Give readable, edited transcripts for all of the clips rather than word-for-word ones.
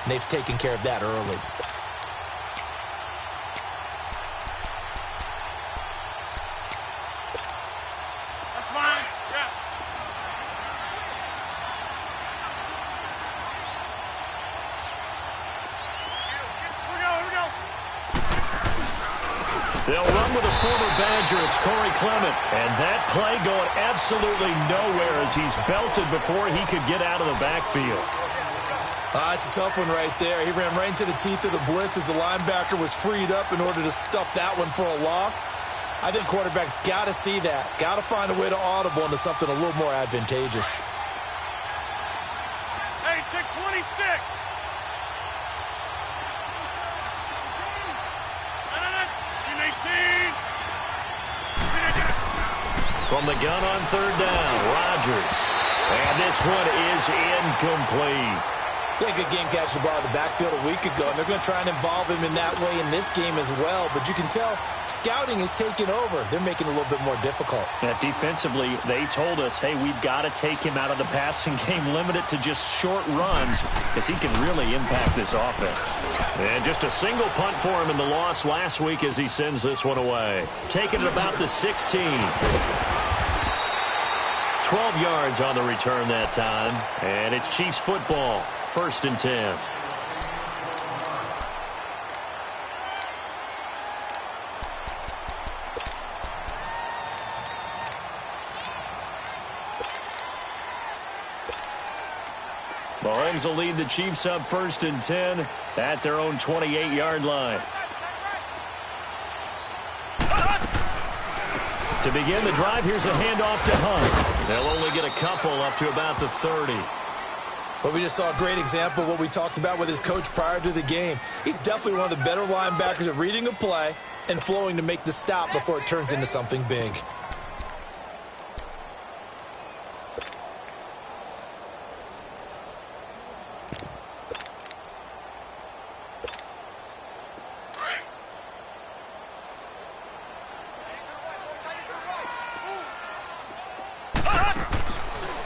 and they've taken care of that early. That's fine. Yeah. Here we go. They'll run with a former Badger. It's Corey Clement. And that play going absolutely nowhere as he's belted before he could get out of the backfield. It's a tough one right there. He ran right into the teeth of the blitz as the linebacker was freed up in order to stuff that one for a loss. I think quarterbacks got to see that. Got to find a way to audible into something a little more advantageous. Hey, take 26. From the gun on third down, Rodgers. And this one is incomplete. They had a good game catching the ball in the backfield a week ago, and they're going to try and involve him in that way in this game as well. But you can tell scouting is taking over. They're making it a little bit more difficult. Yeah, defensively, they told us, hey, we've got to take him out of the passing game, limit it to just short runs, because he can really impact this offense. And just a single punt for him in the loss last week as he sends this one away. Taking it about the 16. 12 yards on the return that time. And it's Chiefs football. 1st and 10. Mahomes will lead the Chiefs up 1st and 10 at their own 28-yard line. To begin the drive, here's a handoff to Hunt. They'll only get a couple up to about the 30. But we just saw a great example of what we talked about with his coach prior to the game. He's definitely one of the better linebackers at reading a play and flowing to make the stop before it turns into something big.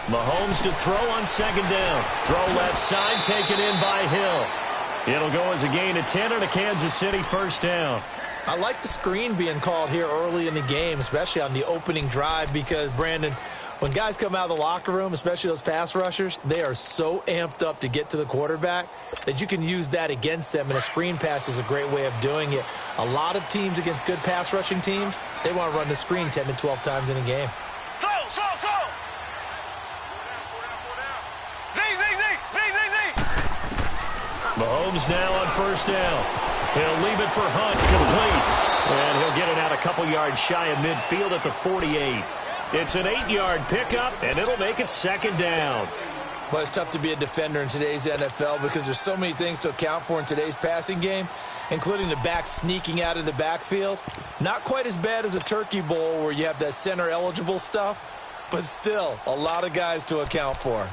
Mahomes to throw on 2nd down. Throw left side, taken in by Hill. It'll go as a gain of 10 on a Kansas City 1st down. I like the screen being called here early in the game, especially on the opening drive, because, Brandon, when guys come out of the locker room, especially those pass rushers, they are so amped up to get to the quarterback that you can use that against them, and a screen pass is a great way of doing it. A lot of teams against good pass rushing teams, they want to run the screen 10 to 12 times in a game. Mahomes now on 1st down. He'll leave it for Hunt, complete. And he'll get it out a couple yards shy of midfield at the 48. It's an 8-yard pickup, and it'll make it 2nd down. Well, it's tough to be a defender in today's NFL because there's so many things to account for in today's passing game, including the back sneaking out of the backfield. Not quite as bad as a turkey bowl where you have that center-eligible stuff, but still a lot of guys to account for.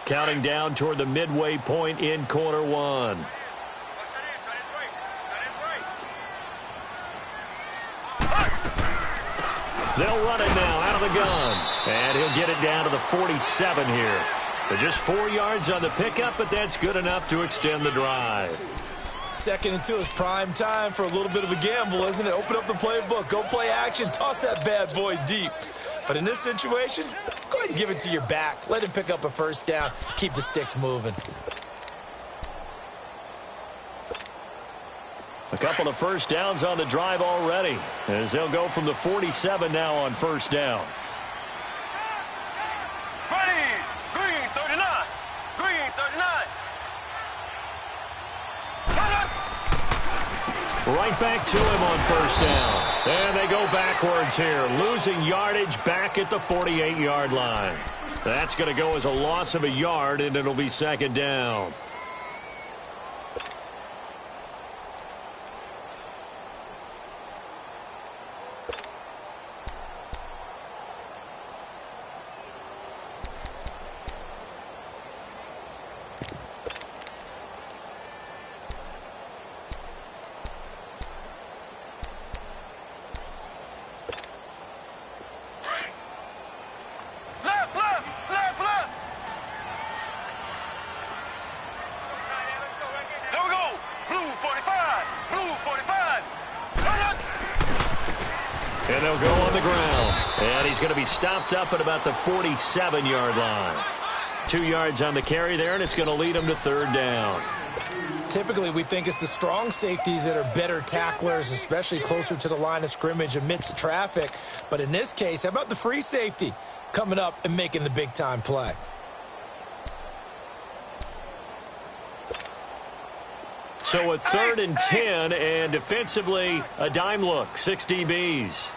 Counting down toward the midway point in quarter one. They'll run it now out of the gun. And he'll get it down to the 47 here. They're just 4 yards on the pickup, but that's good enough to extend the drive. 2nd and 2 is prime time for a little bit of a gamble, isn't it? Open up the playbook, go play action, toss that bad boy deep. But in this situation, go ahead and give it to your back. Let him pick up a 1st down. Keep the sticks moving. A couple of 1st downs on the drive already, as they'll go from the 47 now on 1st down. Green 39. Green 39. Right back to him on 1st down. And they go backwards here, losing yardage back at the 48-yard line. That's going to go as a loss of a yard, and it'll be 2nd down. And they'll go on the ground. And he's going to be stopped up at about the 47-yard line. 2 yards on the carry there, and it's going to lead him to third down. Typically, we think it's the strong safeties that are better tacklers, especially closer to the line of scrimmage amidst traffic. But in this case, how about the free safety coming up and making the big-time play? So a 3rd and 10, and defensively, a dime look, 6 DBs.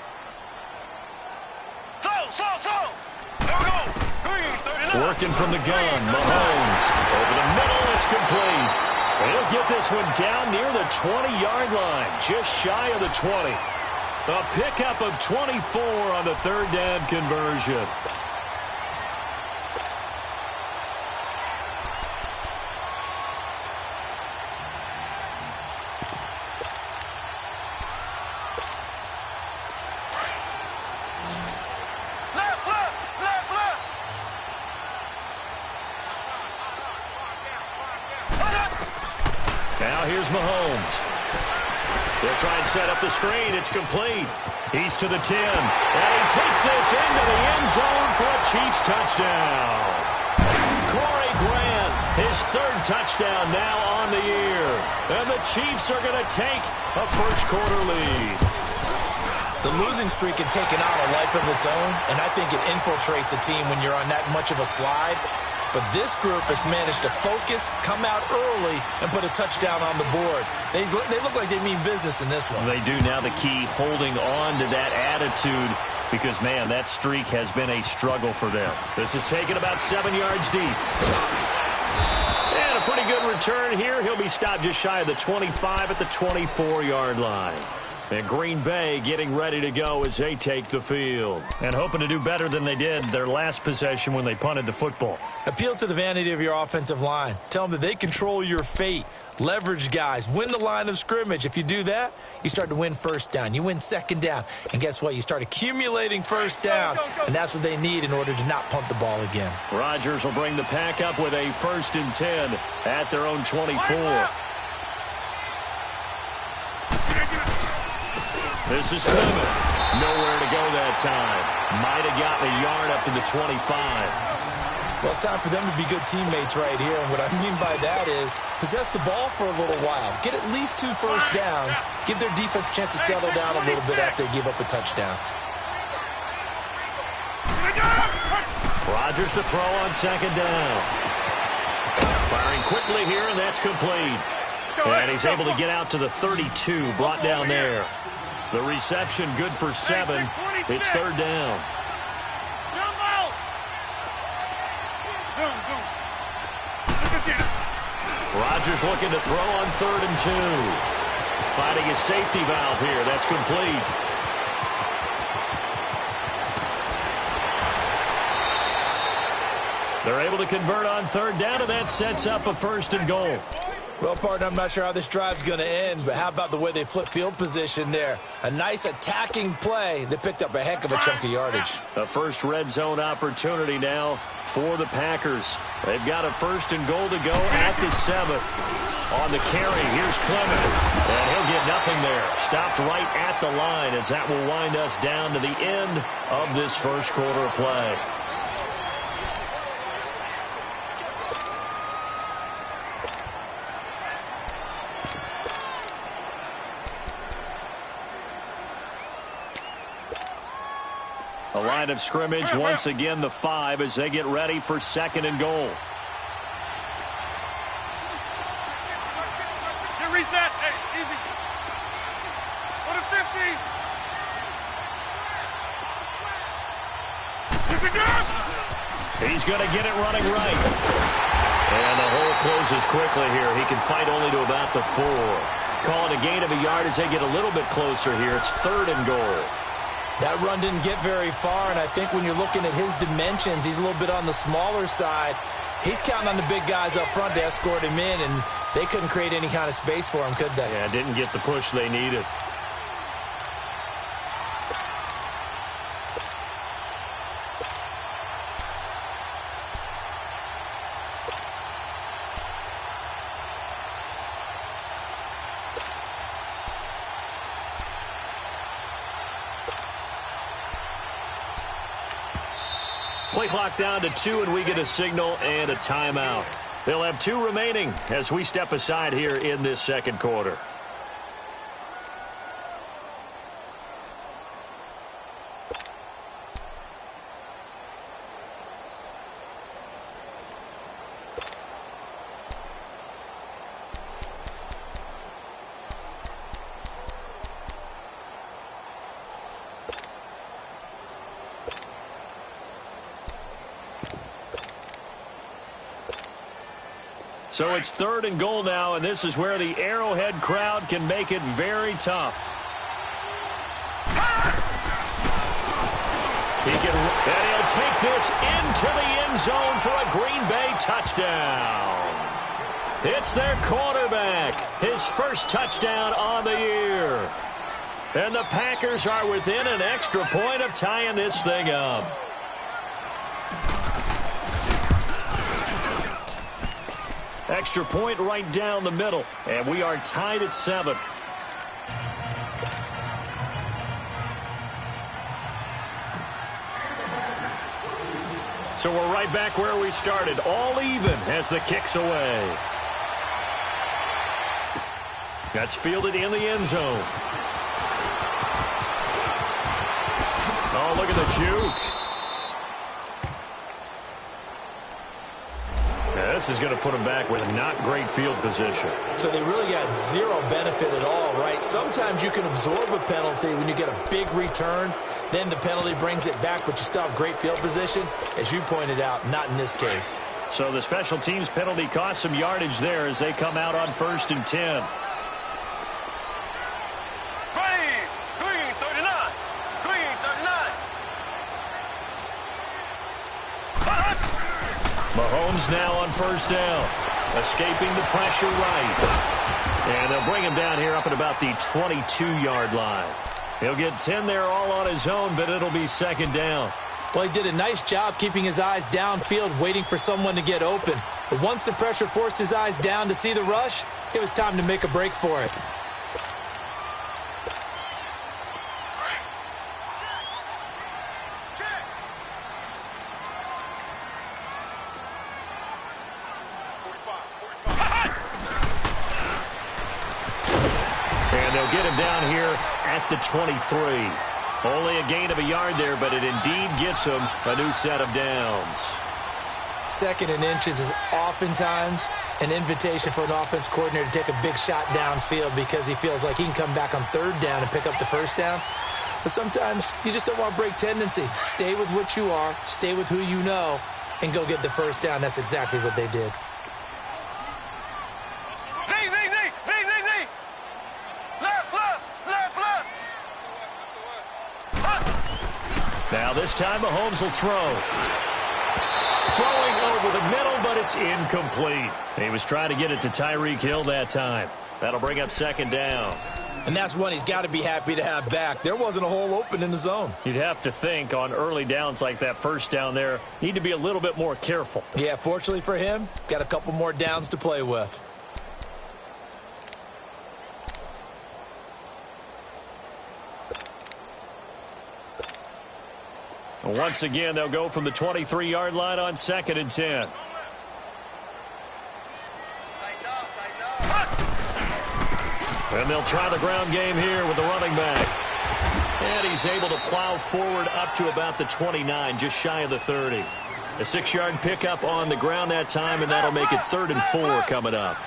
Working from the gun, Mahomes. Over the middle, it's complete. He'll get this one down near the 20-yard line, just shy of the 20. A pickup of 24 on the 3rd down conversion. Now here's Mahomes. They'll try and set up the screen. It's complete. He's to the 10. And he takes this into the end zone for a Chiefs touchdown. Corey Grant, his 3rd touchdown now on the year. And the Chiefs are going to take a first-quarter lead. The losing streak had taken on a life of its own, and I think it infiltrates a team when you're on that much of a slide. But this group has managed to focus, come out early, and put a touchdown on the board. They look like they mean business in this one. They do now. The key, holding on to that attitude, because, man, that streak has been a struggle for them. This is taken about 7 yards deep. And a pretty good return here. He'll be stopped just shy of the 25 at the 24-yard line. And Green Bay getting ready to go as they take the field. And hoping to do better than they did their last possession when they punted the football. Appeal to the vanity of your offensive line. Tell them that they control your fate. Leverage guys. Win the line of scrimmage. If you do that, you start to win first down. You win second down. And guess what? You start accumulating first downs. And that's what they need in order to not punt the ball again. Rodgers will bring the pack up with a 1st and 10 at their own 24. This is Clement. Nowhere to go that time. Might have gotten a yard up to the 25. Well, it's time for them to be good teammates right here. And what I mean by that is possess the ball for a little while. Get at least 2 first downs. Give their defense a chance to settle down a little bit after they give up a touchdown. Rodgers to throw on 2nd down. Firing quickly here, and that's complete. And he's able to get out to the 32, brought down there. The reception good for 7. It's 3rd down. Rodgers looking to throw on 3rd and 2. Finding his safety valve here. That's complete. They're able to convert on 3rd down, and that sets up a 1st and goal. Well, partner, I'm not sure how this drive's going to end, but how about the way they flip field position there? A nice attacking play. They picked up a heck of a chunk of yardage. A first red zone opportunity now for the Packers. They've got a 1st and goal to go at the 7. On the carry, here's Clement. And he'll get nothing there. Stopped right at the line as that will wind us down to the end of this first quarter of play. A line of scrimmage, once again the 5 as they get ready for 2nd and goal. Get reset. Hey, easy. Go to 50. He's going to get it running right. And the hole closes quickly here. He can fight only to about the 4. Call it a gain of a yard as they get a little bit closer here. It's 3rd and goal. That run didn't get very far, and I think when you're looking at his dimensions, he's a little bit on the smaller side. He's counting on the big guys up front to escort him in, and they couldn't create any kind of space for him, could they? Yeah, didn't get the push they needed. Play clock down to 2, and we get a signal and a timeout. They'll have 2 remaining as we step aside here in this second quarter. So it's 3rd and goal now, and this is where the Arrowhead crowd can make it very tough. And he'll take this into the end zone for a Green Bay touchdown. It's their quarterback, his first touchdown on the year. And the Packers are within an extra point of tying this thing up. Extra point right down the middle, and we are tied at 7. So we're right back where we started, all even as the kick's away. That's fielded in the end zone. Oh, look at the juke. This is going to put them back with not great field position. So they really got zero benefit at all, right? Sometimes you can absorb a penalty when you get a big return. Then the penalty brings it back, but you still have great field position. As you pointed out, not in this case. So the special teams penalty cost some yardage there as they come out on 1st and 10. Green 39. Green 39. Mahomes now on 1st down. Escaping the pressure right. And they'll bring him down here up at about the 22-yard line. He'll get 10 there all on his own, but it'll be 2nd down. Well, he did a nice job keeping his eyes downfield, waiting for someone to get open. But once the pressure forced his eyes down to see the rush, it was time to make a break for it. Get him down here at the 23. Only a gain of a yard there, but it indeed gets him a new set of downs. 2nd and inches is oftentimes an invitation for an offense coordinator to take a big shot downfield because he feels like he can come back on 3rd down and pick up the 1st down. But sometimes you just don't want to break tendency. Stay with what you are, stay with who you know, and go get the 1st down. That's exactly what they did. Now this time Mahomes will throw. Throwing over the middle, but it's incomplete. He was trying to get it to Tyreek Hill that time. That'll bring up 2nd down. And that's one he's got to be happy to have back. There wasn't a hole open in the zone. You'd have to think on early downs like that 1st down there, need to be a little bit more careful. Yeah, fortunately for him, got a couple more downs to play with. Once again, they'll go from the 23-yard line on 2nd and 10. And they'll try the ground game here with the running back. And he's able to plow forward up to about the 29, just shy of the 30. A 6-yard pickup on the ground that time, and that'll make it 3rd and 4 coming up.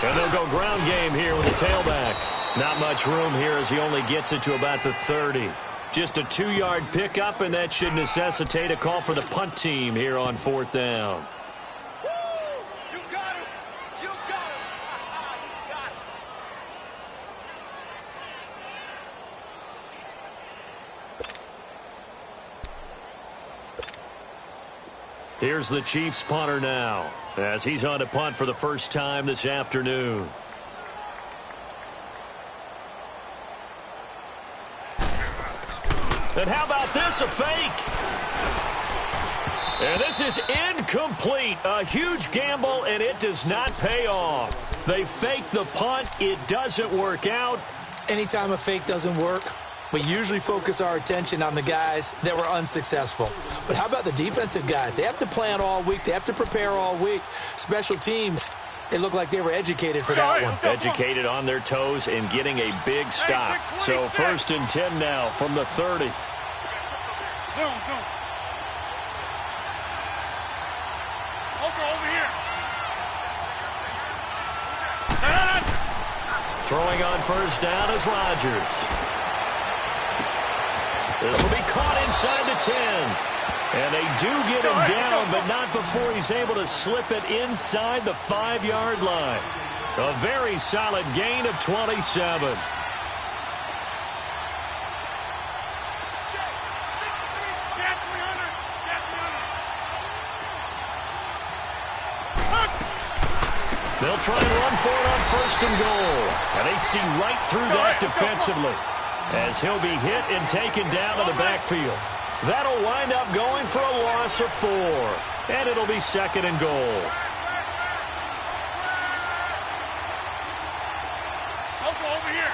And they'll go ground game here with the tailback. Not much room here as he only gets it to about the 30. Just a 2-yard pickup, and that should necessitate a call for the punt team here on 4th down. You got him. You got him. You got him. Here's the Chiefs punter now, as he's on to punt for the first time this afternoon. And how about this, a fake? And this is incomplete. A huge gamble, and it does not pay off. They fake the punt. It doesn't work out. Anytime a fake doesn't work, we usually focus our attention on the guys that were unsuccessful. But how about the defensive guys? They have to plan all week. They have to prepare all week. Special teams, they look like they were educated for that one. Educated on their toes and getting a big stop. So 1st and 10 now from the 30. Over here. Throwing on 1st down is Rodgers. This will be caught inside the 10. And they do get him down, but not before he's able to slip it inside the 5-yard line. A very solid gain of 27. They'll try and run for it on 1st and goal. And they see right through that defensively as he'll be hit and taken down to the backfield. That'll wind up going for a loss of 4. And it'll be 2nd and goal. Over here.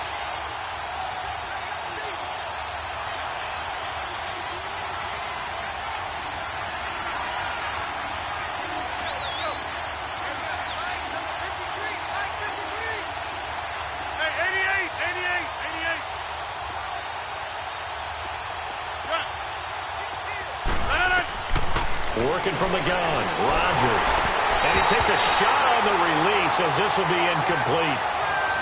Working from the gun, Rodgers. And he takes a shot on the release as this will be incomplete.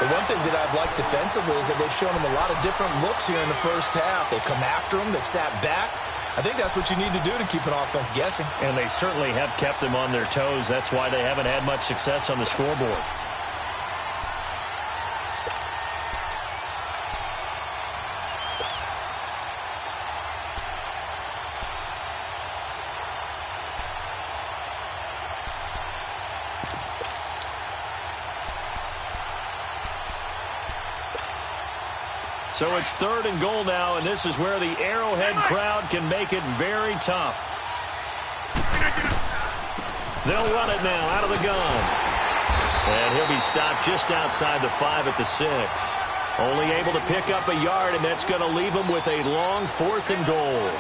The one thing that I've liked defensively is that they've shown him a lot of different looks here in the 1st half. They come after him. They've sat back. I think that's what you need to do to keep an offense guessing. And they certainly have kept them on their toes. That's why they haven't had much success on the scoreboard. So it's 3rd and goal now, and this is where the Arrowhead crowd can make it very tough. They'll run it now out of the gun. And he'll be stopped just outside the 5 at the 6. Only able to pick up a yard, and that's going to leave him with a long 4th and goal.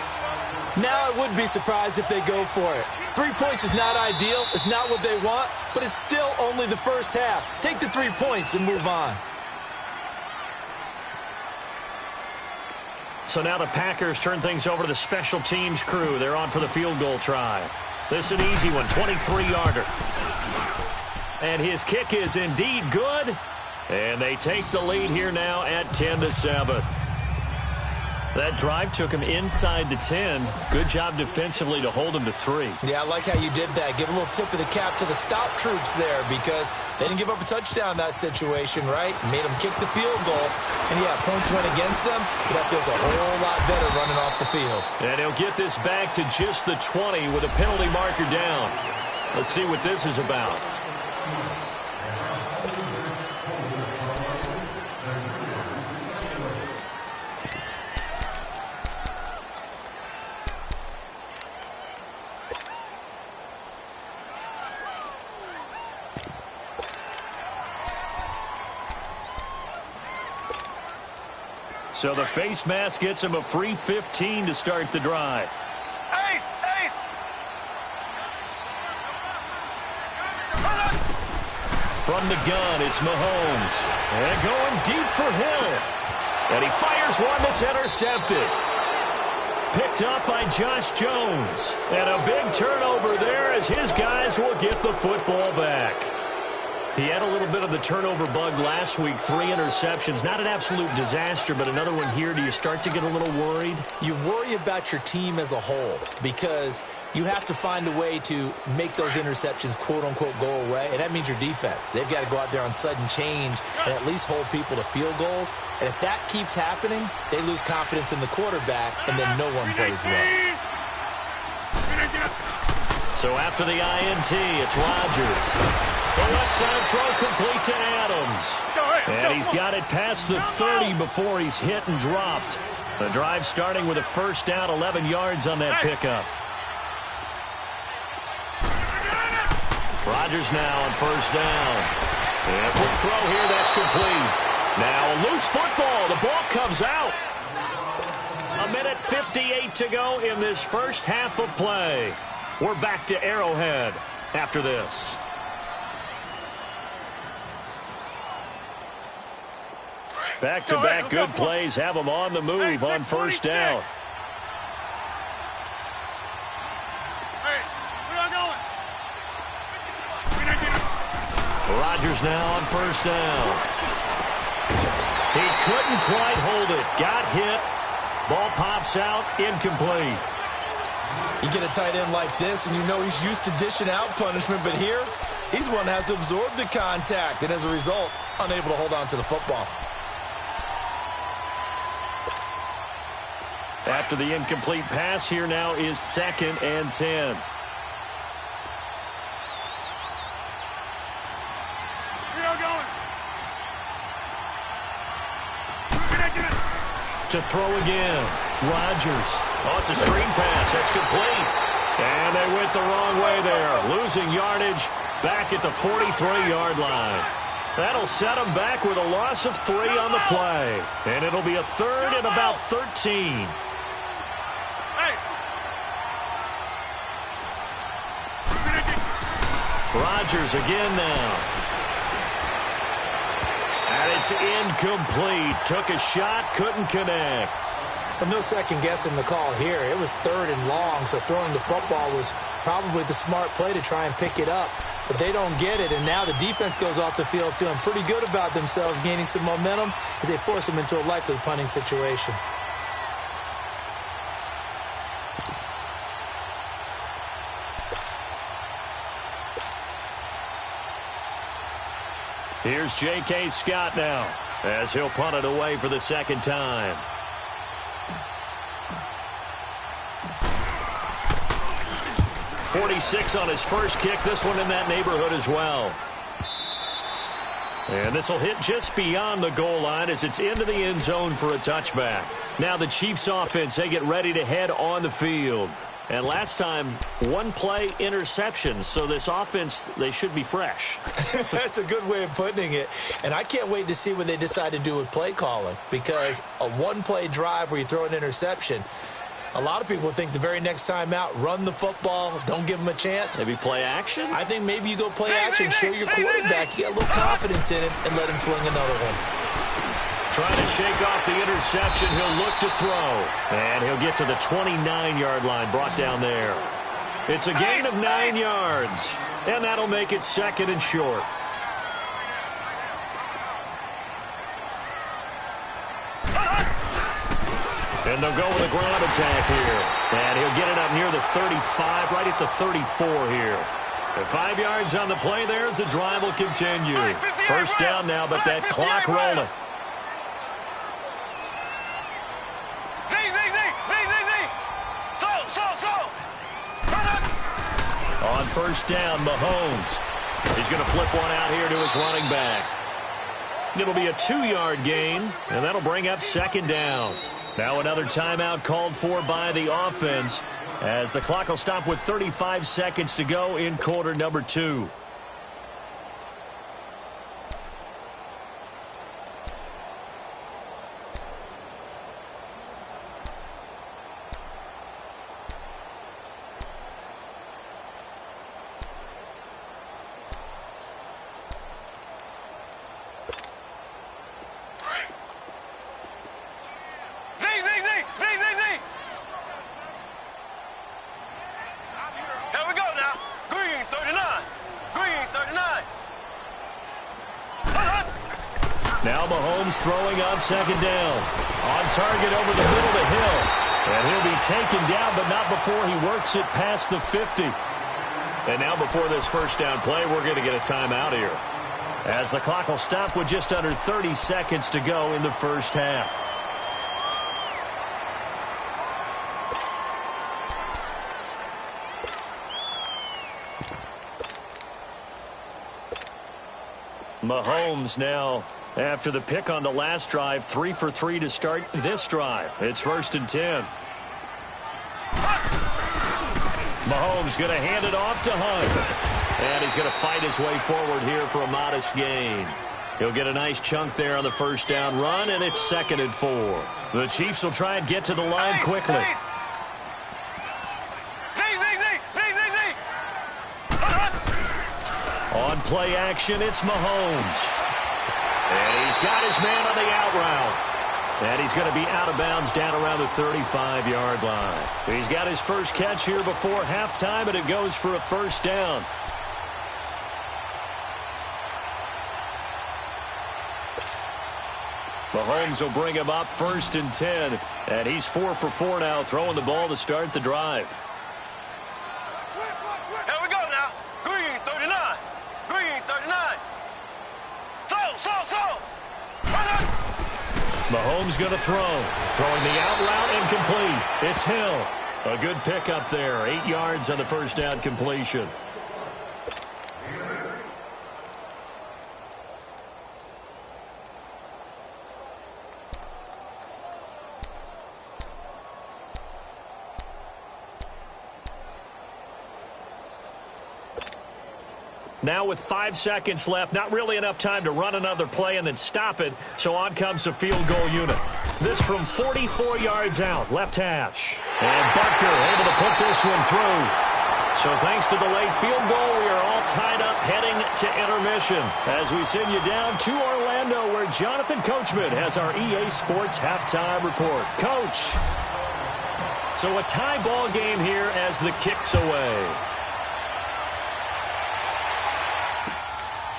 Now I would be surprised if they go for it. 3 points is not ideal. It's not what they want, but it's still only the 1st half. Take the 3 points and move on. So now the Packers turn things over to the special teams crew. They're on for the field goal try. This is an easy one, 23-yarder. And his kick is indeed good. And they take the lead here now at 10-7. That drive took him inside the 10. Good job defensively to hold him to 3. Yeah, I like how you did that. Give a little tip of the cap to the stop troops there because they didn't give up a touchdown in that situation, right? Made them kick the field goal. And, yeah, points went against them, but that feels a whole lot better running off the field. And he'll get this back to just the 20 with a penalty marker down. Let's see what this is about. So the face mask gets him a free 15 to start the drive. Ace! From the gun, it's Mahomes. And going deep for Hill. And he fires one that's intercepted. Picked up by Josh Jones. And a big turnover there as his guys will get the football back. He had a little bit of the turnover bug last week, 3 interceptions. Not an absolute disaster, but another one here. Do you start to get a little worried? You worry about your team as a whole because you have to find a way to make those interceptions, quote-unquote, go away, and that means your defense. They've got to go out there on sudden change and at least hold people to field goals. And if that keeps happening, they lose confidence in the quarterback, and then no one plays well. So after the INT, it's Rodgers. The left side throw complete to Adams. And he's got it past the 30 before he's hit and dropped. The drive starting with a first down, 11 yards on that pickup. Rodgers now on first down. And a quick throw here, that's complete. Now a loose football. The ball comes out. 1:58 to go in this first half of play. We're back to Arrowhead after this. Back-to-back good plays have them on the move on first down. Rodgers now on first down. He couldn't quite hold it. Got hit. Ball pops out. Incomplete. You get a tight end like this, and you know he's used to dishing out punishment, but here, he's one that has to absorb the contact, and as a result, unable to hold on to the football. After the incomplete pass, here now is 2nd and 10. To throw again. Rodgers. Oh, it's a screen pass. That's complete. And they went the wrong way there. Losing yardage back at the 43-yard line. That'll set them back with a loss of 3 on the play. And it'll be a 3rd and about 13. Rodgers again now. And it's incomplete. Took a shot, couldn't connect. But no second guessing the call here. It was 3rd and long, so throwing the football was probably the smart play to try and pick it up. But they don't get it, and now the defense goes off the field feeling pretty good about themselves, gaining some momentum as they force them into a likely punting situation. Here's J.K. Scott now as he'll punt it away for the 2nd time. .46 on his first kick. This one in that neighborhood as well. And this will hit just beyond the goal line as it's into the end zone for a touchback. Now the Chiefs offense, they get ready to head on the field. And last time, 1 play interceptions. So this offense, they should be fresh. That's a good way of putting it. And I can't wait to see what they decide to do with play calling. Because a 1-play drive where you throw an interception, a lot of people think the very next time out, run the football, don't give them a chance. Maybe play action? I think maybe you go play action, show your quarterback, you get a little confidence in him, and let him fling another one. Trying to shake off the interception. He'll look to throw. And he'll get to the 29-yard line, brought down there. It's a gain of 9 yards. And that'll make it 2nd and short. And they'll go with a ground attack here. And he'll get it up near the 35, right at the 34 here. And 5 yards on the play there as the drive will continue. First down now, but that clock rolling. On first down, Mahomes. He's going to flip one out here to his running back. It'll be a 2-yard gain, and that'll bring up 2nd down. Now another timeout called for by the offense as the clock will stop with 35 seconds to go in quarter number 2. Now Mahomes throwing on 2nd down. On target over the middle to Hill. And he'll be taken down, but not before he works it past the 50. And now before this first down play, we're going to get a timeout here, as the clock will stop with just under 30 seconds to go in the first half. Mahomes now, after the pick on the last drive, 3 for 3 to start this drive. It's 1st and 10. Mahomes going to hand it off to Hunt. And he's going to fight his way forward here for a modest gain. He'll get a nice chunk there on the first down run, and it's 2nd and 4. The Chiefs will try and get to the line quickly. On play action, it's Mahomes. And he's got his man on the out route. And he's going to be out of bounds down around the 35-yard line. He's got his first catch here before halftime, and it goes for a first down. Mahomes will bring him up 1st and 10. And he's 4 for 4 now, throwing the ball to start the drive. Here we go now. Green 39. Green 39. Slow. Mahomes going to throw. Throwing the out route and complete. It's Hill. A good pickup there. 8 yards on the first down completion. Now with 5 seconds left, not really enough time to run another play and then stop it, so on comes the field goal unit. This from 44 yards out, left hash. And Butker able to put this one through. So thanks to the late field goal, we are all tied up heading to intermission as we send you down to Orlando where Jonathan Coachman has our EA Sports halftime report. Coach, so a tie ball game here as the kick's away.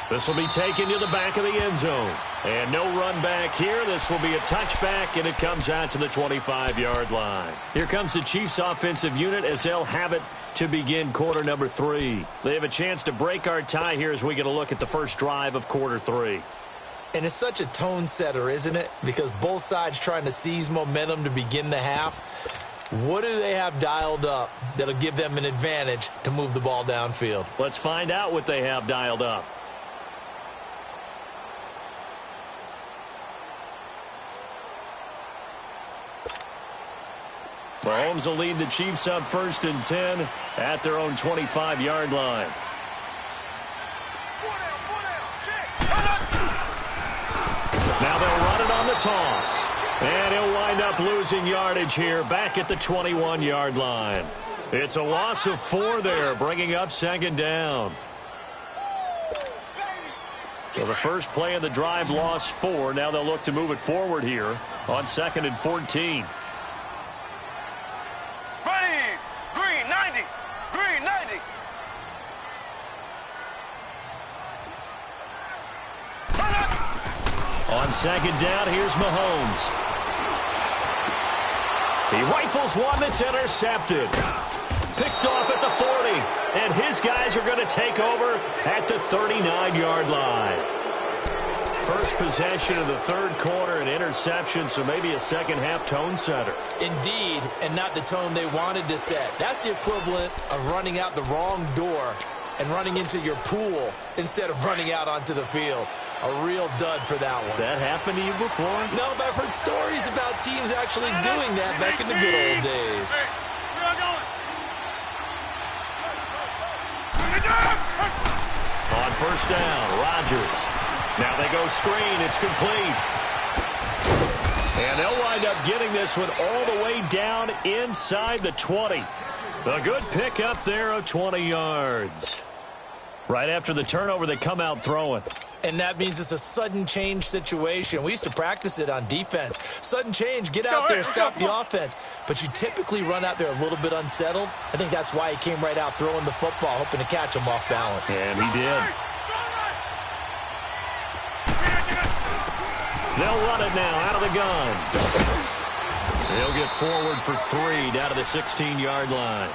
This will be taken to the back of the end zone. And no run back here. This will be a touchback, and it comes out to the 25-yard line. Here comes the Chiefs' offensive unit as they'll have it to begin quarter number 3. They have a chance to break our tie here as we get a look at the first drive of quarter 3. And it's such a tone setter, isn't it? Because both sides trying to seize momentum to begin the half. What do they have dialed up that'll give them an advantage to move the ball downfield? Let's find out what they have dialed up. Mahomes will lead the Chiefs up 1st and 10 at their own 25-yard line. Now they'll run it on the toss. And he'll wind up losing yardage here back at the 21-yard line. It's a loss of 4 there, bringing up 2nd down. So the first play of the drive lost 4. Now they'll look to move it forward here on 2nd and 14. On 2nd down, here's Mahomes. He rifles one that's intercepted. Picked off at the 40. And his guys are going to take over at the 39-yard line. First possession of the 3rd quarter, an interception, so maybe a second-half tone setter. Indeed, and not the tone they wanted to set. That's the equivalent of running out the wrong door and running into your pool instead of running out onto the field. A real dud for that one. Has that happened to you before? No, but I've heard stories about teams actually doing that back in the good old days. On 1st down, Rodgers. Now they go screen. It's complete. And they'll wind up getting this one all the way down inside the 20. A good pickup there of 20 yards. Right after the turnover, they come out throwing. And that means it's a sudden change situation. We used to practice it on defense. Sudden change, get out there, stop the offense. But you typically run out there a little bit unsettled. I think that's why he came right out throwing the football, hoping to catch him off balance. And he did. They'll run it now out of the gun. They'll get forward for 3 down to the 16-yard line.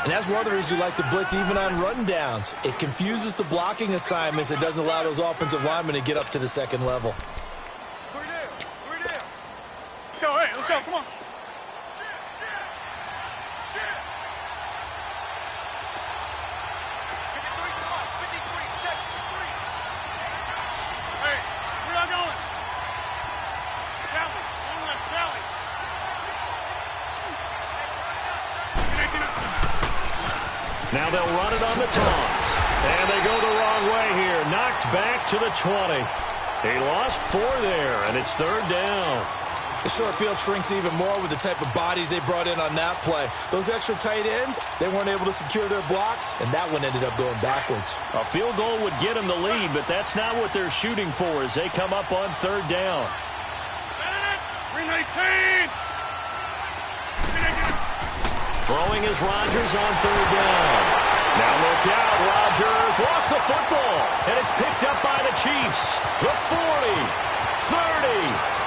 And that's one of the reasons you like to blitz even on run downs. It confuses the blocking assignments. It doesn't allow those offensive linemen to get up to the 2nd level. 3 down. Let's go, hey, let's go, come on. Hey, where y'all going? Rally, one left, rally. Now they'll run it on the toss. And they go the wrong way here. Knocked back to the 20. He lost 4 there, and it's 3rd down. The short field shrinks even more with the type of bodies they brought in on that play. Those extra tight ends, they weren't able to secure their blocks, and that one ended up going backwards. A field goal would get them the lead, but that's not what they're shooting for as they come up on 3rd down. 319. Throwing is Rodgers on 3rd down. Now look out, Rodgers lost the football, and it's picked up by the Chiefs. The 40, 30.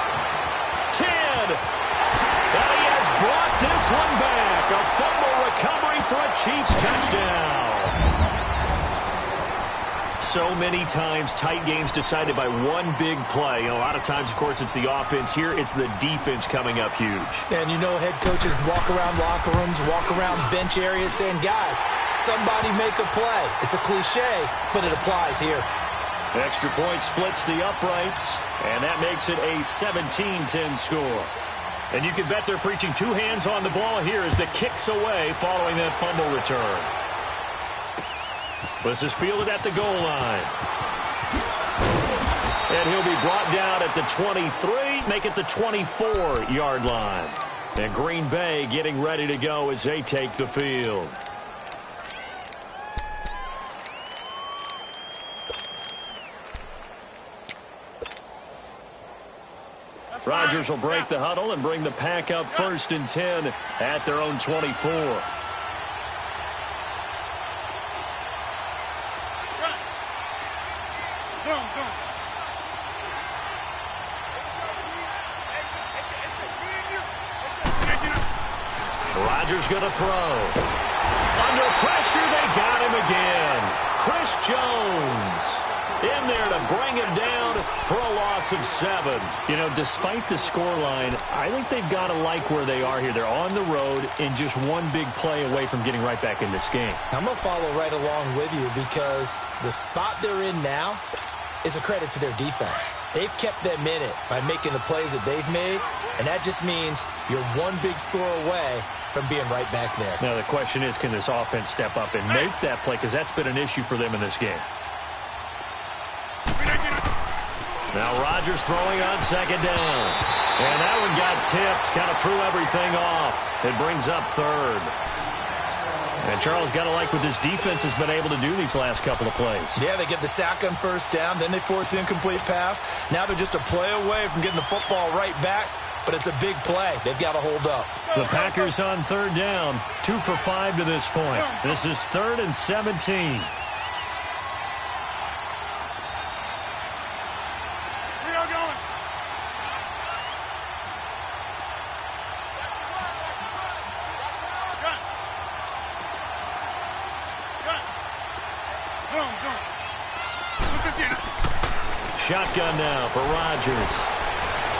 10. And he has brought this one back. A fumble recovery for a Chiefs touchdown. So many times tight games decided by one big play. And a lot of times, of course, it's the offense. Here, it's the defense coming up huge. And you know head coaches walk around locker rooms, walk around bench areas saying, guys, somebody make a play. It's a cliche, but it applies here. Extra point splits the uprights, and that makes it a 17-10 score. And you can bet they're preaching 2 hands on the ball here as the kick's away following that fumble return. This is fielded at the goal line. And he'll be brought down at the 23, make it the 24-yard line. And Green Bay getting ready to go as they take the field. Rodgers will break the huddle and bring the pack up 1st and 10 at their own 24. Rodgers going to throw. Under pressure, they got him again. Chris Jones in there to bring him down for a loss of 7. You know, despite the scoreline, I think they've got to like where they are here. They're on the road and just one big play away from getting right back in this game. I'm going to follow right along with you because the spot they're in now is a credit to their defense. They've kept them in it by making the plays that they've made, and that just means you're one big score away from being right back there. Now, the question is, can this offense step up and make that play? Because that's been an issue for them in this game. Now Rodgers throwing on 2nd down. And that one got tipped, kind of threw everything off. It brings up 3rd. And Charles got to like what this defense has been able to do these last couple of plays. Yeah, they get the sack on 1st down, then they force the incomplete pass. Now they're just a play away from getting the football right back, but it's a big play. They've got to hold up. The Packers on 3rd down, 2 for 5 to this point. This is 3rd and 17. Shotgun now for Rodgers.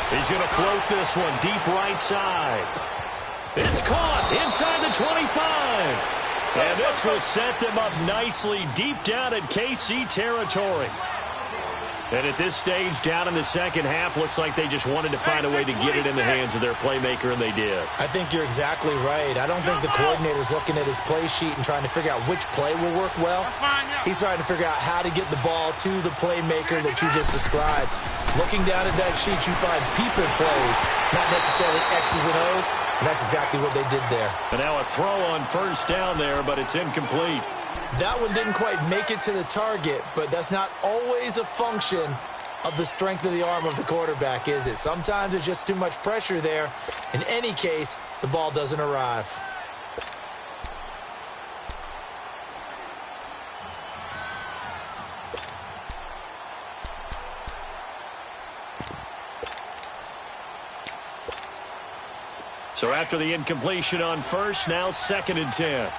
He's going to float this one deep right side. It's caught inside the 25. And this will set them up nicely deep down in KC territory. And at this stage, down in the 2nd half, looks like they just wanted to find a way to get it in the hands of their playmaker, and they did. I think you're exactly right. I don't think the coordinator's looking at his play sheet and trying to figure out which play will work well. He's trying to figure out how to get the ball to the playmaker that you just described. Looking down at that sheet, you find peeper plays, not necessarily X's and O's, and that's exactly what they did there. And now a throw on 1st down there, but it's incomplete. That one didn't quite make it to the target, but that's not always a function of the strength of the arm of the quarterback, is it? Sometimes there's just too much pressure there. In any case, the ball doesn't arrive. So after the incompletion on 1st, now 2nd and 10.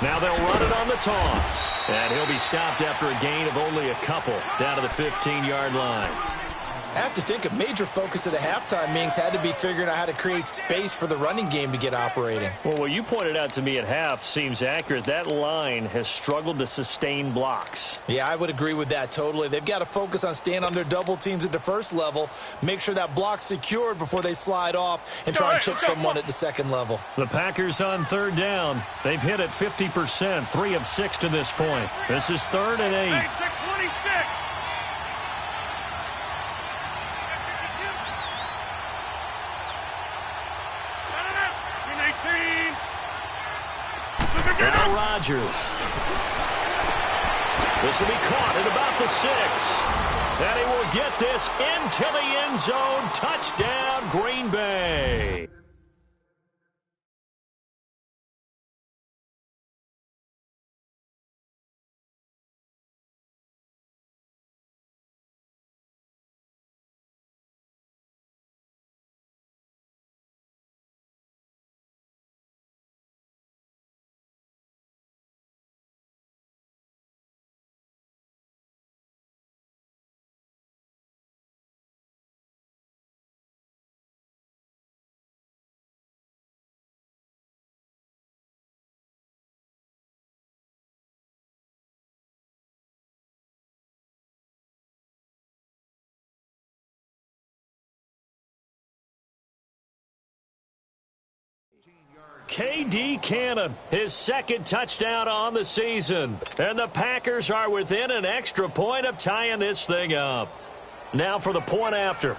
Now they'll run it on the toss. And he'll be stopped after a gain of only a couple down to the 15-yard line. I have to think a major focus of the halftime meetings had to be figuring out how to create space for the running game to get operating. Well, what you pointed out to me at half seems accurate. That line has struggled to sustain blocks. Yeah, I would agree with that totally. They've got to focus on staying on their double teams at the first level, make sure that block's secured before they slide off and try and chip someone at the second level. The Packers on third down. They've hit it 50%, 3 of 6 to this point. This is 3rd and 8. 26. Now Rodgers. This will be caught at about the 6. And he will get this into the end zone. Touchdown, Green Bay. KD Cannon, his second touchdown on the season. And the Packers are within an extra point of tying this thing up. Now for the point after.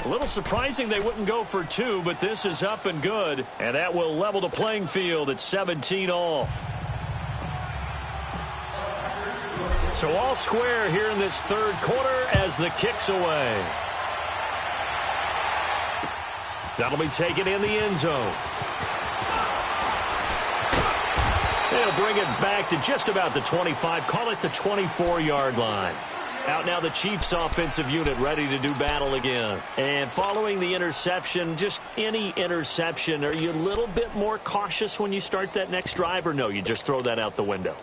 A little surprising they wouldn't go for 2, but this is up and good. And that will level the playing field at 17 all. So all square here in this third quarter as the kick's away. That'll be taken in the end zone. They'll bring it back to just about the 25, call it the 24-yard line. Out now the Chiefs offensive unit ready to do battle again. And following the interception, just any interception, are you a little bit more cautious when you start that next drive, or no, you just throw that out the window?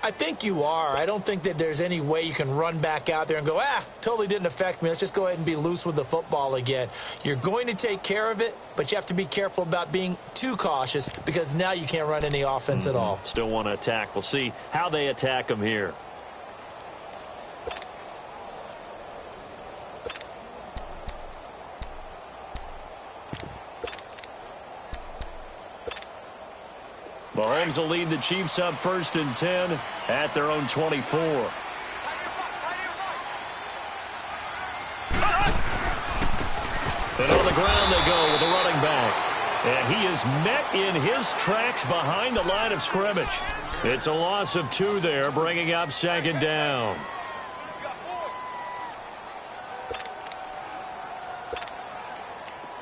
I think you are. I don't think that there's any way you can run back out there and go, totally didn't affect me. Let's just go ahead and be loose with the football again. You're going to take care of it, but you have to be careful about being too cautious because now you can't run any offense at all. Still want to attack. We'll see how they attack them here. Mahomes will lead the Chiefs up 1st and 10 at their own 24. And on the ground they go with a running back. And he is met in his tracks behind the line of scrimmage. It's a loss of 2 there, bringing up 2nd down.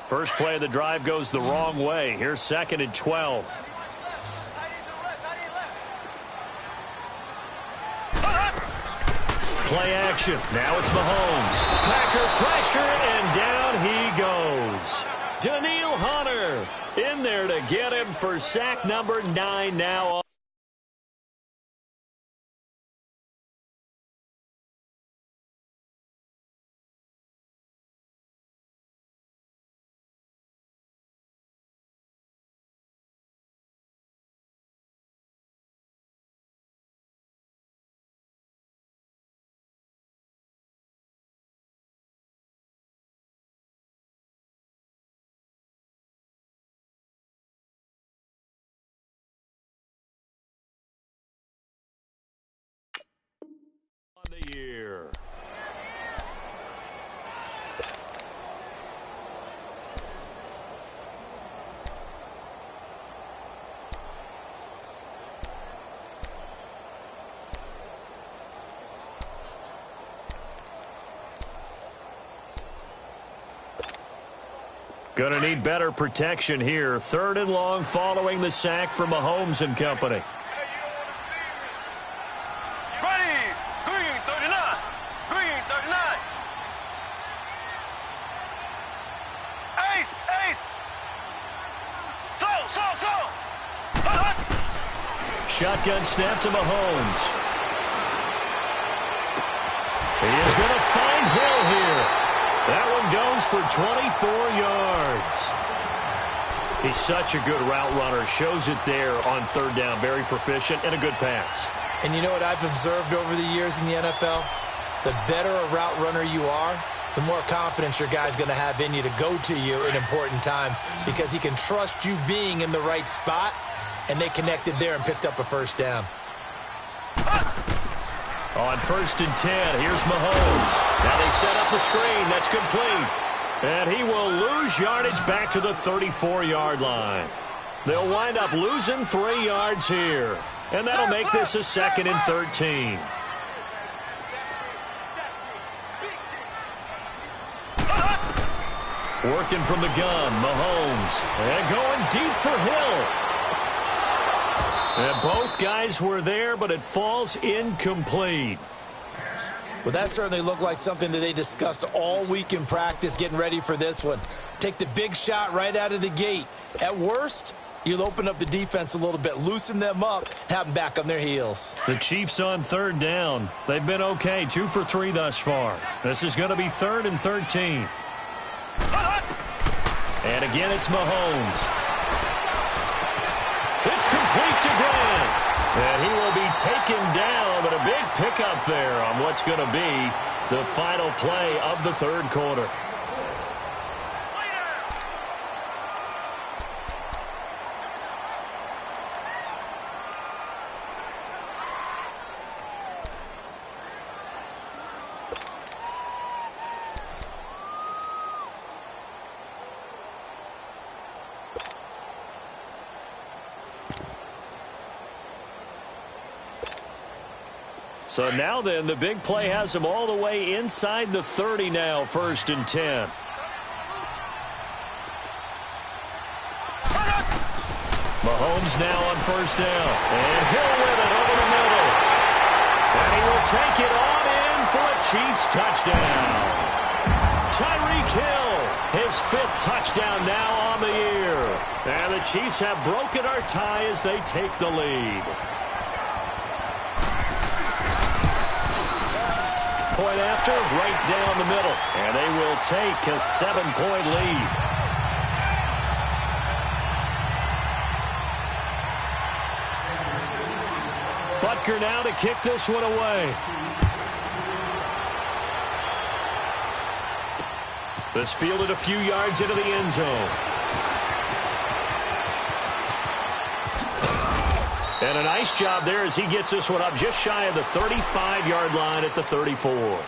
First play of the drive goes the wrong way. Here's 2nd and 12. Play action. Now it's Mahomes. Packer pressure, and down he goes. Danielle Hunter in there to get him for sack number 9 now. The year. Gonna need better protection here. 3rd and long following the sack from Mahomes and company. shotgun snap to Mahomes. He is going to find Hill here. That one goes for 24 yards. He's such a good route runner. Shows it there on third down. Very proficient and a good pass. And you know what I've observed over the years in the NFL? The better a route runner you are, the more confidence your guy's going to have in you to go to you in important times because he can trust you being in the right spot, and they connected there and picked up a first down. On 1st and 10, here's Mahomes. Now they set up the screen. That's complete. And he will lose yardage back to the 34-yard line. They'll wind up losing 3 yards here. And that'll make this a 2nd and 13. Working from the gun, Mahomes. And going deep for Hill. And both guys were there, but it falls incomplete. Well, that certainly looked like something that they discussed all week in practice getting ready for this one. Take the big shot right out of the gate. At worst, you'll open up the defense a little bit, loosen them up, have them back on their heels. The Chiefs on 3rd down. They've been okay, 2 for 3 thus far. This is going to be 3rd and 13. And again, it's Mahomes. It's complete to Grant. And he will be taken down, but a big pickup there on what's going to be the final play of the 3rd quarter. So now then, the big play has him all the way inside the 30 now, 1st and 10. Mahomes now on 1st down. And Hill with it over the middle. And he will take it on in for a Chiefs touchdown. Tyreek Hill, his 5th touchdown now on the year. And the Chiefs have broken our tie as they take the lead. Point after, right down the middle. And they will take a 7-point lead. Butker now to kick this one away. This fielded a few yards into the end zone. And a nice job there as he gets this one up just shy of the 35-yard line at the 34.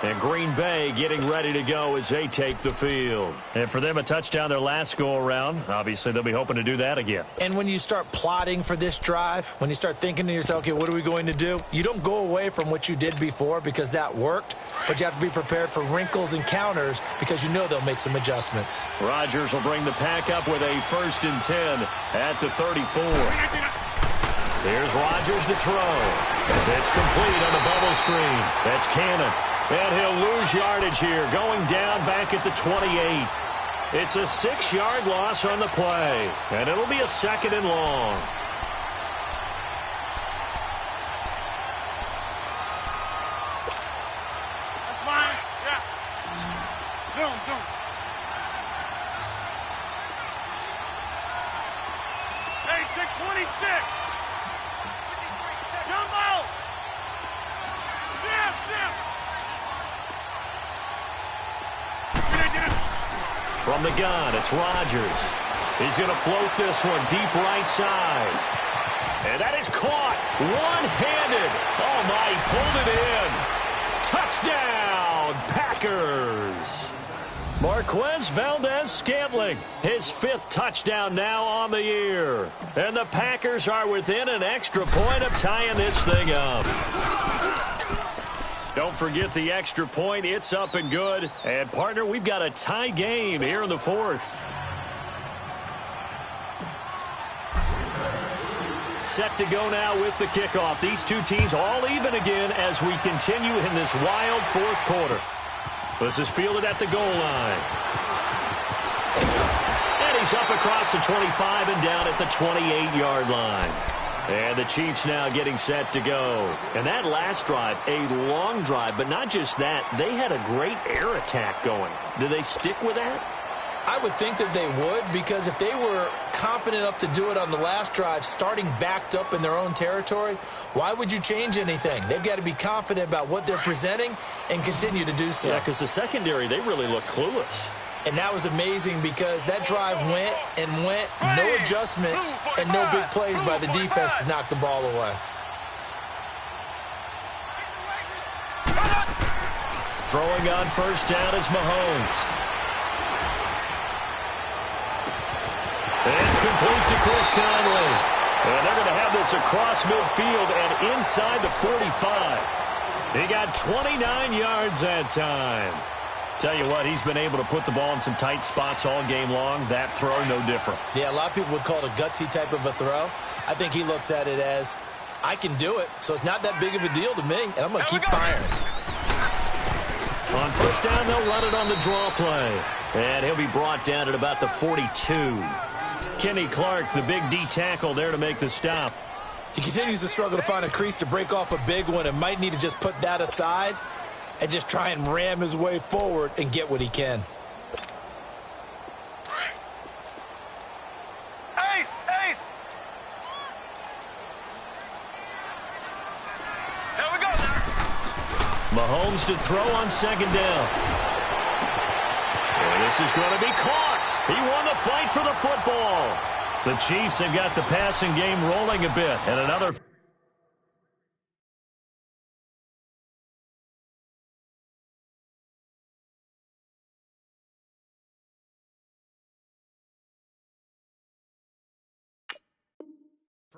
And Green Bay getting ready to go as they take the field. And for them, a touchdown their last go-around. Obviously, they'll be hoping to do that again. And when you start plotting for this drive, when you start thinking to yourself, okay, what are we going to do? You don't go away from what you did before because that worked, but you have to be prepared for wrinkles and counters because you know they'll make some adjustments. Rodgers will bring the pack up with a 1st and 10 at the 34. Here's Rodgers to throw. It's complete on the bubble screen. That's Cannon. And he'll lose yardage here, going down back at the 28. It's a 6-yard loss on the play. And it'll be a 2nd and long. That's fine. Yeah. Zoom. Hey, take 26. Jumbo! Zip! From the gun, it's Rodgers. He's going to float this one deep right side. And that is caught one-handed. Oh, my, he pulled it in. Touchdown, Packers. Marquez Valdez-Scantling, his 5th touchdown now on the year. And the Packers are within an extra point of tying this thing up. Don't forget the extra point. It's up and good. And, partner, we've got a tie game here in the 4th. Set to go now with the kickoff. These two teams all even again as we continue in this wild 4th quarter. This is fielded at the goal line. And he's up across the 25 and down at the 28-yard line. And the Chiefs now getting set to go. And that last drive, a long drive, but not just that. They had a great air attack going. Do they stick with that? I would think that they would, because if they were confident enough to do it on the last drive, starting backed up in their own territory, why would you change anything? They've got to be confident about what they're presenting and continue to do so. Yeah, because the secondary, they really look clueless. And that was amazing because that drive went and went, no adjustments and no big plays by the defense to knock the ball away. Throwing on first down is Mahomes. It's complete to Chris Conley. And they're going to have this across midfield and inside the 45. He got 29 yards that time. Tell you what, he's been able to put the ball in some tight spots all game long. That throw, no different. Yeah, a lot of people would call it a gutsy type of a throw. I think he looks at it as, I can do it, so it's not that big of a deal to me, and I'm going to keep firing. On first down, they'll run it on the draw play. And he'll be brought down at about the 42. Kenny Clark, the big D tackle there to make the stop. He continues to struggle to find a crease to break off a big one and might need to just put that aside and just try and ram his way forward and get what he can. Ace! Ace! Here we go now. Mahomes to throw on second down. And this is going to be caught. He won the fight for the football. The Chiefs have got the passing game rolling a bit. And another...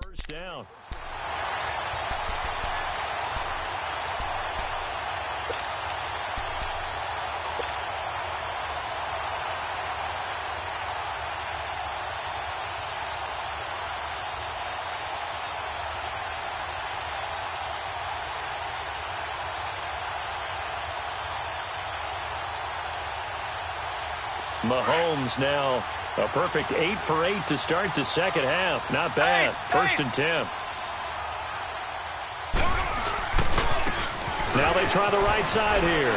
first down. Mahomes now a perfect 8 for 8 to start the second half. Not bad. First and 10. Now they try the right side here.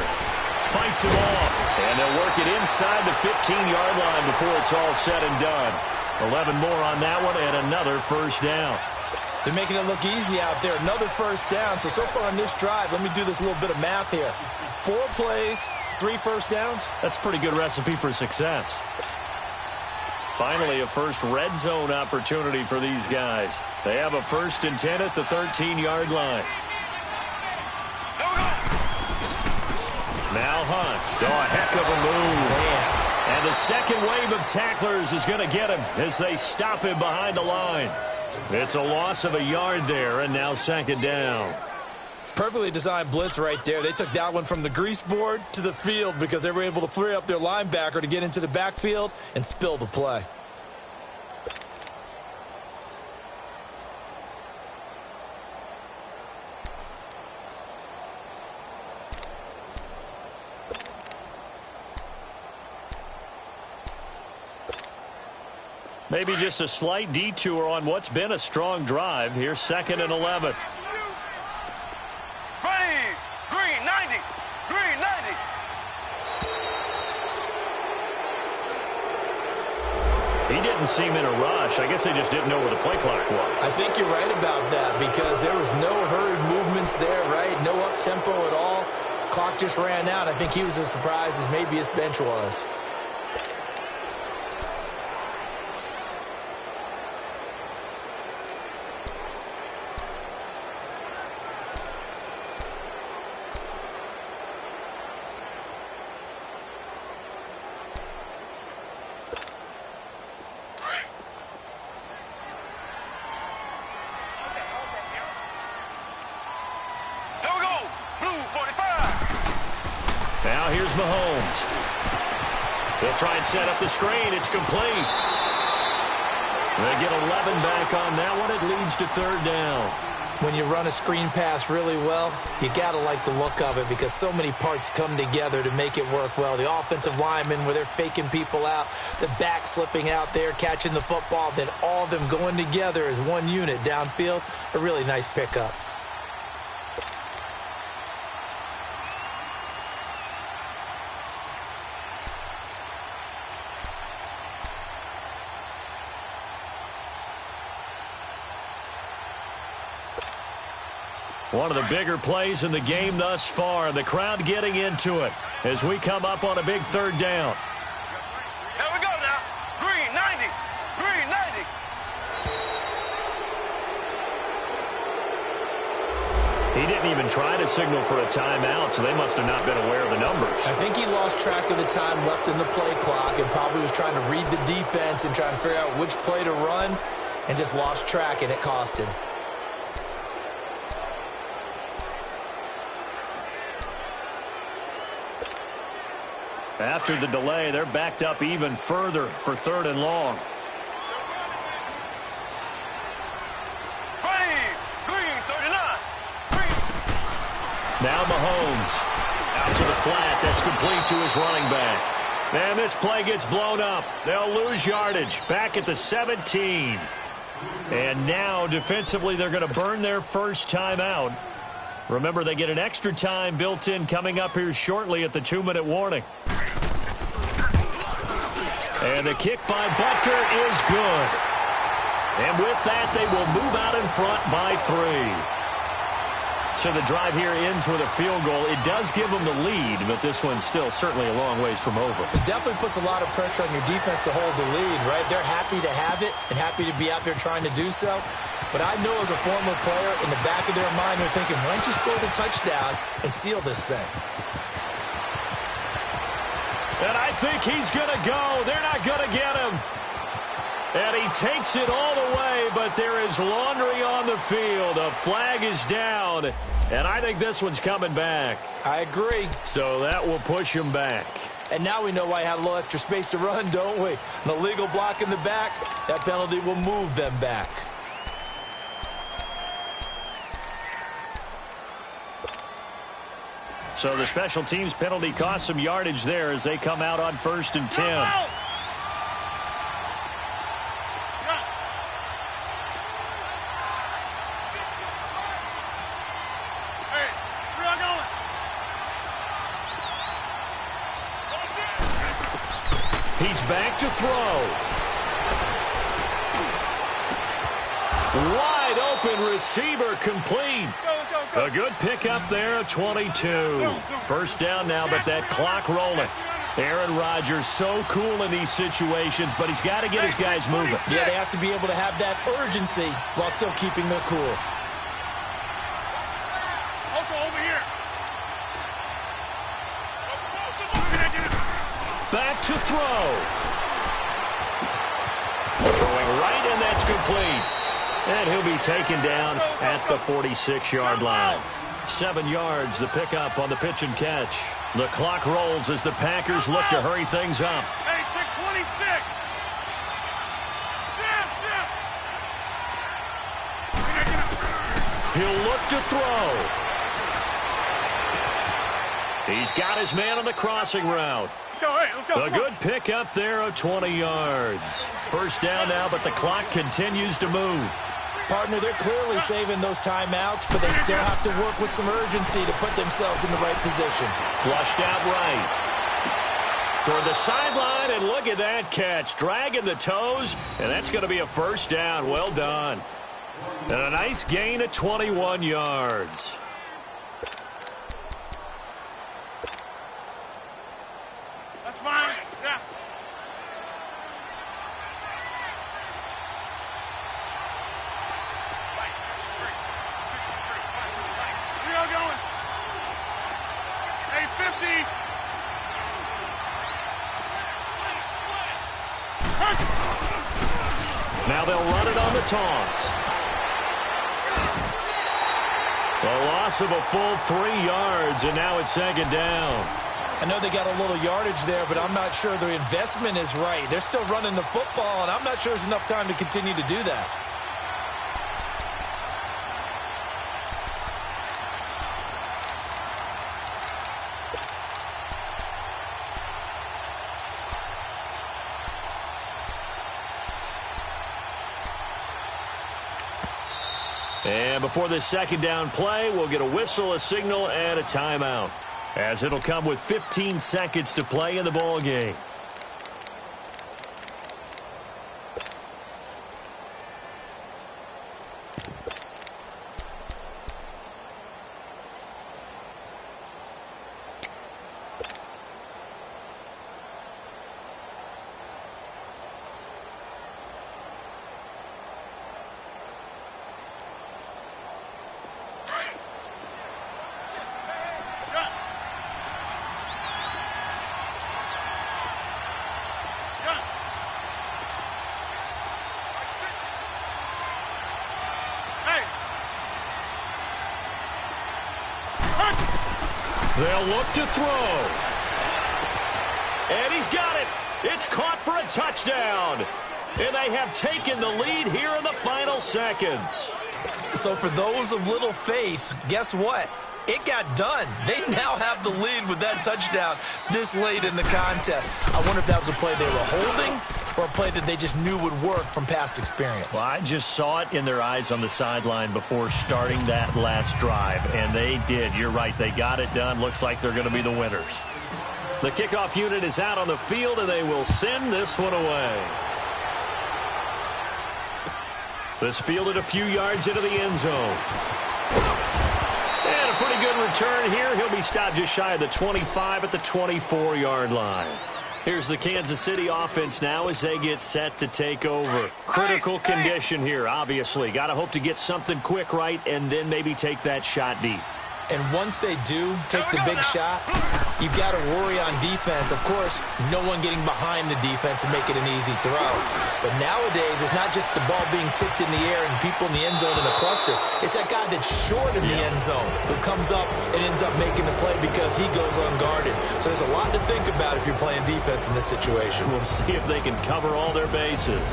Fights him off. And they'll work it inside the 15-yard line before it's all said and done. 11 more on that one and another first down. They're making it look easy out there. Another first down. So far on this drive, let me do this little bit of math here. 4 plays, 3 first downs. That's a pretty good recipe for success. Finally, a first red zone opportunity for these guys. They have a first and 10 at the 13-yard line. Now Hunt. Oh, a heck of a move. Man. And the second wave of tacklers is going to get him as they stop him behind the line. It's a loss of a yard there, and now second down. Perfectly designed blitz right there. They took that one from the grease board to the field because they were able to free up their linebacker to get into the backfield and spill the play. Maybe just a slight detour on what's been a strong drive. Here's second and 11. Green 90. Green 90. He didn't seem in a rush. I guess they just didn't know where the play clock was. I think you're right about that because there was no hurried movements there, right? No up-tempo at all. Clock just ran out. I think he was as surprised as maybe his bench was. Here's Mahomes. He'll try and set up the screen. It's complete. They get 11 back on that one. It leads to third down. When you run a screen pass really well, you got to like the look of it because so many parts come together to make it work well. The offensive linemen, where they're faking people out, the back slipping out there, catching the football, then all of them going together as one unit downfield, a really nice pickup. One of the bigger plays in the game thus far. The crowd getting into it as we come up on a big third down. Here we go now. Green 90. Green 90. He didn't even try to signal for a timeout, so they must have not been aware of the numbers. I think he lost track of the time left in the play clock and probably was trying to read the defense and trying to figure out which play to run and just lost track, and it cost him. After the delay, they're backed up even further for 3rd and long. Green 39. Green. Now Mahomes out to the flat. That's complete to his running back. And this play gets blown up. They'll lose yardage back at the 17. And now defensively they're going to burn their first timeout. Remember, they get an extra time built in coming up here shortly at the 2-minute warning. And the kick by Butker is good. And with that, they will move out in front by 3. So the drive here ends with a field goal. It does give them the lead, but this one's still certainly a long ways from over. It definitely puts a lot of pressure on your defense to hold the lead, right? They're happy to have it and happy to be out there trying to do so. But I know as a former player, in the back of their mind, they're thinking, why don't you score the touchdown and seal this thing? And I think he's going to go. They're not going to get him. And he takes it all the way, but there is laundry on the field. A flag is down, and I think this one's coming back. I agree. So that will push him back. And now we know why he had a little extra space to run, don't we? An illegal block in the back, that penalty will move them back. So the special teams penalty cost some yardage there as they come out on 1st and 10. He's back to throw. Wide open receiver complete. A good pickup there at 22. First down now, but that clock rolling. Aaron Rodgers so cool in these situations, but he's got to get his guys moving. Yeah, they have to be able to have that urgency while still keeping their cool. Over here. Back to throw. Throwing right, and that's complete. And he'll be taken down at the 46-yard line. 7 yards, the pickup on the pitch and catch. The clock rolls as the Packers look to hurry things up. Hey, 626. He'll look to throw. He's got his man on the crossing route. A good pickup there of 20 yards. First down now, but the clock continues to move. Partner, they're clearly saving those timeouts, but they still have to work with some urgency to put themselves in the right position. Flushed out right. Toward the sideline, and look at that catch. Dragging the toes, and that's going to be a first down. Well done. And a nice gain of 21 yards. That's fine. Yeah. We are going. Hey, 50. Now they'll run it on the toss. A loss of a full 3 yards, and now it's 2nd down. I know they got a little yardage there, but I'm not sure their investment is right. They're still running the football, and I'm not sure there's enough time to continue to do that. And before this second down play, we'll get a whistle, a signal, and a timeout, as it'll come with 15 seconds to play in the ball game. They'll look to throw. And he's got it. It's caught for a touchdown. And they have taken the lead here in the final seconds. So for those of little faith, guess what? It got done. They now have the lead with that touchdown this late in the contest. I wonder if that was a play they were holding or a play that they just knew would work from past experience. Well, I just saw it in their eyes on the sideline before starting that last drive, and they did. You're right. They got it done. Looks like they're going to be the winners. The kickoff unit is out on the field, and they will send this one away. This fielded a few yards into the end zone. And a pretty good return here. He'll be stopped just shy of the 25 at the 24-yard line. Here's the Kansas City offense now as they get set to take over. Critical condition here, obviously. Got to hope to get something quick right and then maybe take that shot deep. And once they do take the big shot, you've got to worry on defense. Of course, no one getting behind the defense and make it an easy throw. But nowadays, it's not just the ball being tipped in the air and people in the end zone in a cluster. It's that guy that's short in the end zone who comes up and ends up making the play because he goes unguarded. So there's a lot to think about if you're playing defense in this situation. We'll see if they can cover all their bases.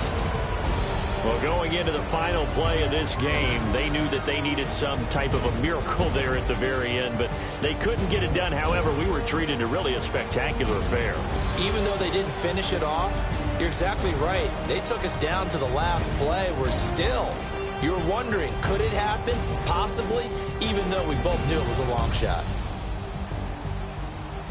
Well, going into the final play of this game, they knew that they needed some type of a miracle there at the very end, but they couldn't get it done. However, we were treated to really a spectacular affair. Even though they didn't finish it off, you're exactly right. They took us down to the last play. We're still, you were wondering, could it happen? Possibly, even though we both knew it was a long shot.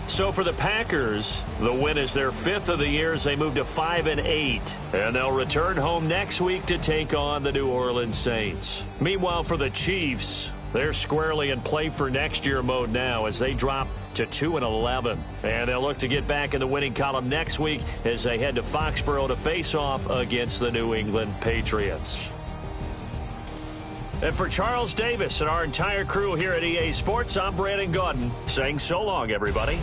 So for the Packers, the win is their 5th of the year as they move to 5-8. And they'll return home next week to take on the New Orleans Saints. Meanwhile, for the Chiefs, they're squarely in play for next year mode now as they drop to 2-11. And they'll look to get back in the winning column next week as they head to Foxborough to face off against the New England Patriots. And for Charles Davis and our entire crew here at EA Sports, I'm Brandon Gaudin saying so long, everybody.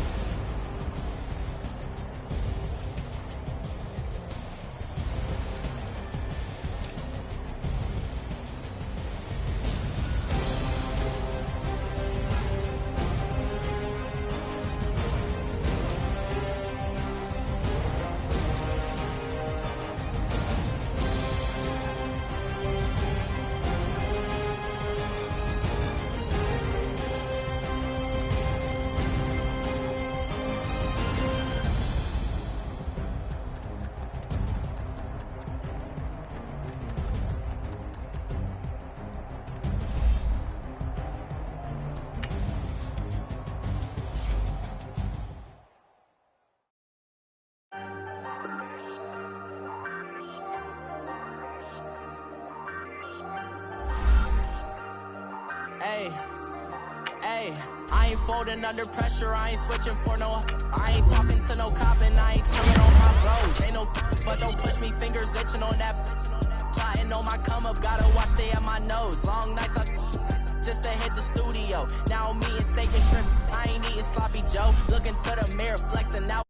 I ain't folding under pressure, I ain't switching for no. I ain't talking to no cop and I ain't telling on my bros. Ain't no but don't push me, fingers itching on that. Plotting on my come up, gotta watch stay at my nose. Long nights just to hit the studio. Now I'm eating steak and shrimp, I ain't eating sloppy Joe. Looking to the mirror, flexing now.